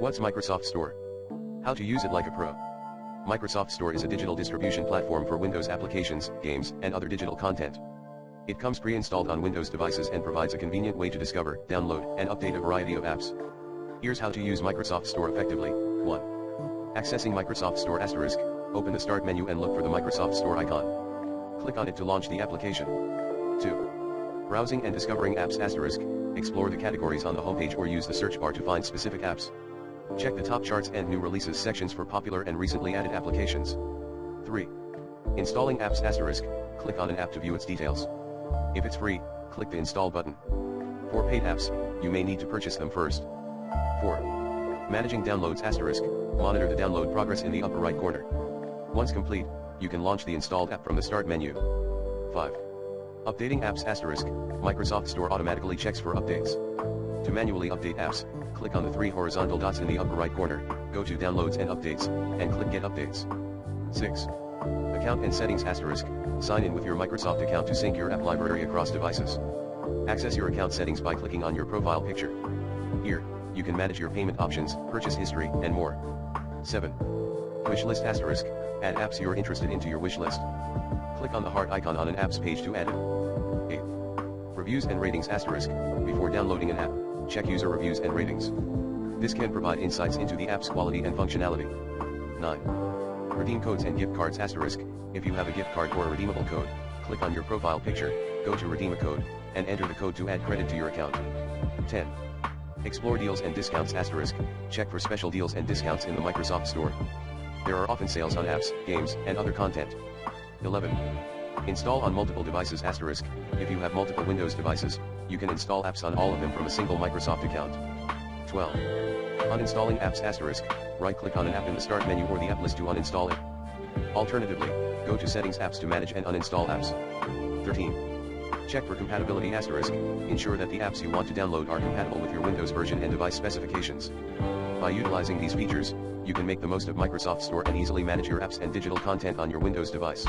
What's Microsoft Store? How to use it like a pro. Microsoft Store is a digital distribution platform for Windows applications, games, and other digital content. It comes pre-installed on Windows devices and provides a convenient way to discover, download, and update a variety of apps. Here's how to use Microsoft Store effectively. 1. Accessing Microsoft Store *, open the Start menu and look for the Microsoft Store icon. Click on it to launch the application. 2. Browsing and discovering apps *, explore the categories on the homepage or use the search bar to find specific apps. Check the top charts and new releases sections for popular and recently added applications. 3. Installing apps *, click on an app to view its details. If it's free, click the install button. For paid apps, you may need to purchase them first. 4. Managing downloads *, monitor the download progress in the upper right corner. Once complete, you can launch the installed app from the Start menu. 5. Updating apps *, Microsoft Store automatically checks for updates. To manually update apps, click on the 3 horizontal dots in the upper right corner, go to Downloads and Updates, and click Get Updates. 6. Account and Settings *, sign in with your Microsoft account to sync your app library across devices. Access your account settings by clicking on your profile picture. Here, you can manage your payment options, purchase history, and more. 7. Wishlist *, add apps you're interested into your wish list. Click on the heart icon on an app's page to add it. 8. Reviews and ratings *, before downloading an app, check user reviews and ratings. This can provide insights into the app's quality and functionality. 9. Redeem codes and gift cards *, if you have a gift card or a redeemable code, click on your profile picture, go to redeem a code, and enter the code to add credit to your account. 10. Explore deals and discounts *, check for special deals and discounts in the Microsoft Store. There are often sales on apps, games, and other content. 11. Install on multiple devices *, if you have multiple Windows devices, you can install apps on all of them from a single Microsoft account. 12. Uninstalling apps *, right-click on an app in the Start menu or the app list to uninstall it. Alternatively, go to Settings Apps to manage and uninstall apps. 13. Check for compatibility *, ensure that the apps you want to download are compatible with your Windows version and device specifications. By utilizing these features, you can make the most of Microsoft Store and easily manage your apps and digital content on your Windows device.